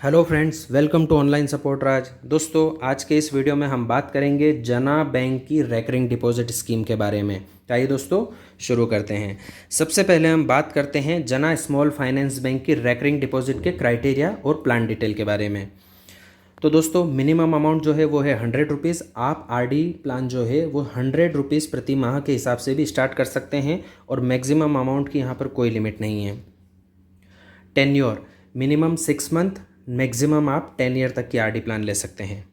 Hello friends, welcome to online support Raj. दोस्तों, आज के इस वीडियो में हम बात करेंगे जना बैंक की रेकरिंग डिपॉजिट स्कीम के बारे में। आइए दोस्तों, शुरू करते हैं। सबसे पहले हम बात करते हैं जना स्मॉल फाइनेंस बैंक की रेकरिंग डिपॉजिट के क्राइटेरिया और प्लान डिटेल के बारे में। तो दोस्तों, मिनिमम अमाउंट जो है वो है 100 रुपीज़। आप आरडी प्लान जो है वो 100 रुपीज़ प्रति माह के हिसाब से भी स्टार्ट कर सकते हैं और मैक्सिमम अमाउंट की यहाँ पर कोई लिमिट नहीं है। टेन्योर मिनिमम 6 मंथ, मैक्सिमम आप 10 ईयर तक की आरडी प्लान ले सकते हैं।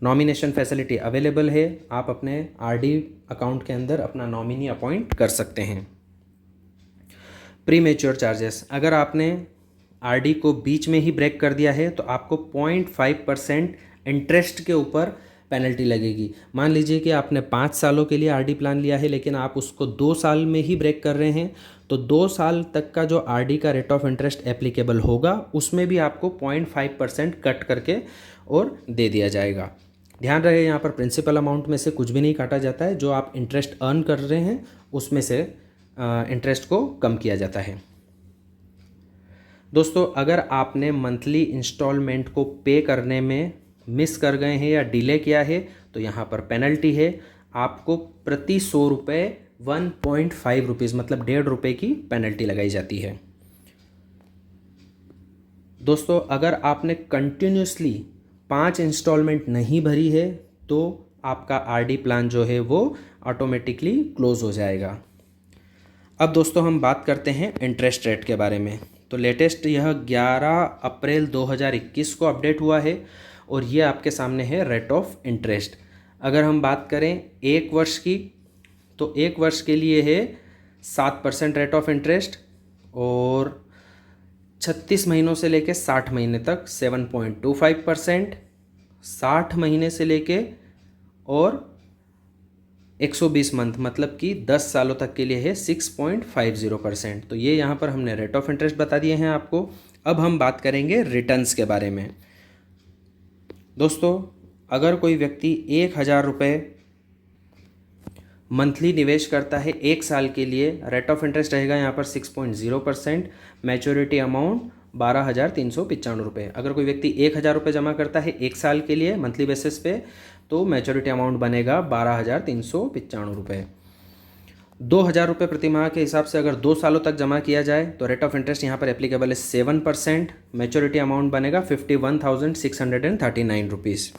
नॉमिनेशन फैसिलिटी अवेलेबल है, आप अपने आरडी अकाउंट के अंदर अपना नॉमिनी अपॉइंट कर सकते हैं। प्री मैच्योर चार्जेस, अगर आपने आरडी को बीच में ही ब्रेक कर दिया है तो आपको 0.5% इंटरेस्ट के ऊपर पेनल्टी लगेगी। मान लीजिए कि आपने 5 सालों के लिए आरडी प्लान लिया है लेकिन आप उसको 2 साल में ही ब्रेक कर रहे हैं, तो 2 साल तक का जो आरडी का रेट ऑफ इंटरेस्ट एप्लीकेबल होगा उसमें भी आपको 0.5% कट करके और दे दिया जाएगा। ध्यान रहे, यहाँ पर प्रिंसिपल अमाउंट में से कुछ भी नहीं काटा जाता है। जो आप इंटरेस्ट अर्न कर रहे हैं उसमें से इंटरेस्ट को कम किया जाता है। दोस्तों, अगर आपने मंथली इंस्टॉलमेंट को पे करने में मिस कर गए हैं या डिले किया है तो यहाँ पर पेनल्टी है। आपको प्रति 100 रुपये 1.5 रुपीज़ मतलब 1.5 रुपये की पेनल्टी लगाई जाती है। दोस्तों, अगर आपने कंटिन्यूसली 5 इंस्टॉलमेंट नहीं भरी है तो आपका आरडी प्लान जो है वो ऑटोमेटिकली क्लोज हो जाएगा। अब दोस्तों, हम बात करते हैं इंटरेस्ट रेट के बारे में। तो लेटेस्ट यह 11 अप्रैल 2021 को अपडेट हुआ है और ये आपके सामने है रेट ऑफ इंटरेस्ट। अगर हम बात करें 1 वर्ष की तो 1 वर्ष के लिए है 7% रेट ऑफ इंटरेस्ट और 36 महीनों से लेके 60 महीने तक 7.25%, 60 महीने से लेके और 120 मंथ मतलब कि 10 सालों तक के लिए है 6.50%। तो ये यहाँ पर हमने रेट ऑफ इंटरेस्ट बता दिए हैं आपको। अब हम बात करेंगे रिटर्न्स के बारे में। दोस्तों, अगर कोई व्यक्ति 1000 रुपये मंथली निवेश करता है 1 साल के लिए, रेट ऑफ इंटरेस्ट रहेगा यहाँ पर 6.0%, मैच्योरिटी अमाउंट 12,395 रुपये। अगर कोई व्यक्ति 1000 रुपये जमा करता है 1 साल के लिए मंथली बेसिस पे तो मैच्योरिटी अमाउंट बनेगा 12,395 रुपये। 2,000 रुपये प्रति माह के हिसाब से अगर 2 सालों तक जमा किया जाए तो रेट ऑफ इंटरेस्ट यहाँ पर एप्लीकेबल है 7%, मैच्योरिटी अमाउंट बनेगा 51,639 रुपीज़।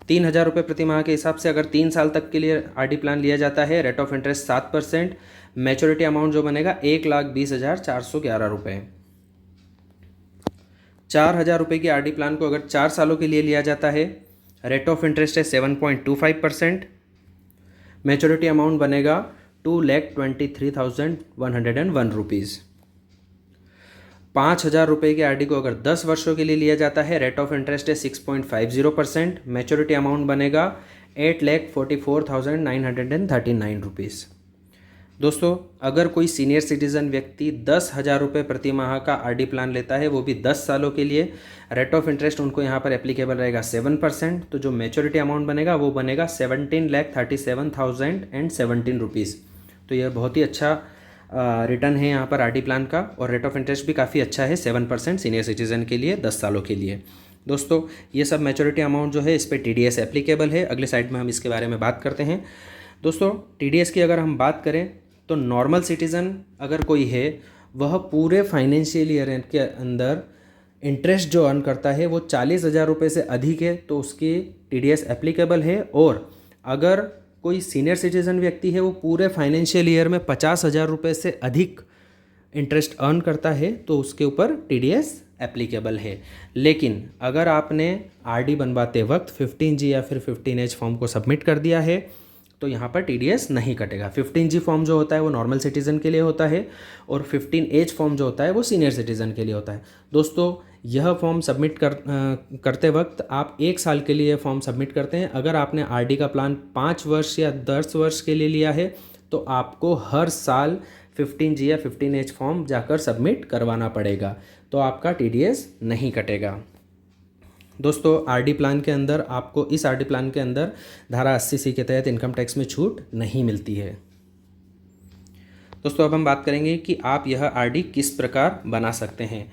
3,000 रुपये प्रति माह के हिसाब से अगर 3 साल तक के लिए आरडी प्लान लिया जाता है, rate of interest 7%, maturity amount जो बनेगा 1,20,411 रुपये। 4,000 रुपये की आरडी प्लान को अगर 4 सालों के लिए लिया जाता है, रेट ऑफ इंटरेस्ट है 7.25%, मैच्योरिटी अमाउंट बनेगा 2,23,101 रुपीज़। 5,000 रुपये की आरडी को अगर 10 वर्षों के लिए लिया जाता है, रेट ऑफ इंटरेस्ट है 6.50%, मैच्योरिटी अमाउंट बनेगा 8,44,939 रुपीज़। दोस्तों, अगर कोई सीनियर सिटीज़न व्यक्ति 10,000 रुपये प्रति माह का आरडी प्लान लेता है वो भी 10 सालों के लिए, रेट ऑफ इंटरेस्ट उनको यहाँ पर एप्लीकेबल रहेगा 7%। तो जो मैच्योरिटी अमाउंट बनेगा वो बनेगा 17,37,017 रुपीज़। तो यह बहुत ही अच्छा रिटर्न है यहाँ पर आरडी प्लान का और रेट ऑफ इंटरेस्ट भी काफ़ी अच्छा है 7% सीनियर सिटीज़न के लिए 10 सालों के लिए। दोस्तों, ये सब मैच्योरिटी अमाउंट जो है इस पर टीडीएस एप्लीकेबल है। अगले साइड में हम इसके बारे में बात करते हैं। दोस्तों, टीडीएस की अगर हम बात करें तो नॉर्मल सिटीज़न अगर कोई है वह पूरे फाइनेंशियल ईयर के अंदर इंटरेस्ट जो अर्न करता है वो 40,000 रुपये से अधिक है तो उसकी टीडीएस एप्लीकेबल है। और अगर कोई सीनियर सिटीज़न व्यक्ति है वो पूरे फाइनेंशियल ईयर में 50,000 रुपये से अधिक इंटरेस्ट अर्न करता है तो उसके ऊपर टीडीएस एप्लीकेबल है। लेकिन अगर आपने आरडी बनवाते वक्त 15G या फिर 15H फॉर्म को सबमिट कर दिया है तो यहाँ पर टीडीएस नहीं कटेगा। 15G फॉर्म जो होता है वो नॉर्मल सिटीज़न के लिए होता है और 15H फॉर्म जो होता है वो सीनियर सिटीज़न के लिए होता है। दोस्तों, यह फॉर्म सबमिट करते वक्त आप 1 साल के लिए फॉर्म सबमिट करते हैं। अगर आपने आरडी का प्लान 5 वर्ष या 10 वर्ष के लिए लिया है तो आपको हर साल 15G या 15H फॉर्म जाकर सबमिट करवाना पड़ेगा, तो आपका टीडीएस नहीं कटेगा। दोस्तों, आरडी प्लान के अंदर आपको इस आरडी प्लान के अंदर धारा 80C के तहत इनकम टैक्स में छूट नहीं मिलती है। दोस्तों, अब हम बात करेंगे कि आप यह आरडी किस प्रकार बना सकते हैं।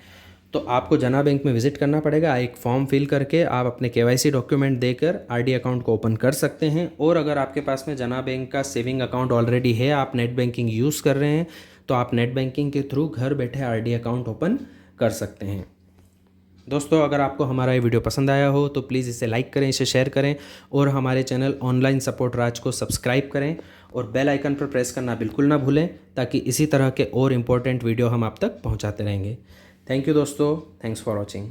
तो आपको जना बैंक में विज़िट करना पड़ेगा। एक फॉर्म फिल करके आप अपने KYC डॉक्यूमेंट देकर आरडी अकाउंट को ओपन कर सकते हैं। और अगर आपके पास में जना बैंक का सेविंग अकाउंट ऑलरेडी है, आप नेट बैंकिंग यूज़ कर रहे हैं, तो आप नेट बैंकिंग के थ्रू घर बैठे आरडी अकाउंट ओपन कर सकते हैं। दोस्तों, अगर आपको हमारा ये वीडियो पसंद आया हो तो प्लीज़ इसे लाइक करें, इसे शेयर करें और हमारे चैनल ऑनलाइन सपोर्ट राज को सब्सक्राइब करें और बेल आइकन पर प्रेस करना बिल्कुल ना भूलें, ताकि इसी तरह के और इम्पोर्टेंट वीडियो हम आप तक पहुंचाते रहेंगे। थैंक यू दोस्तों, थैंक्स फॉर वॉचिंग।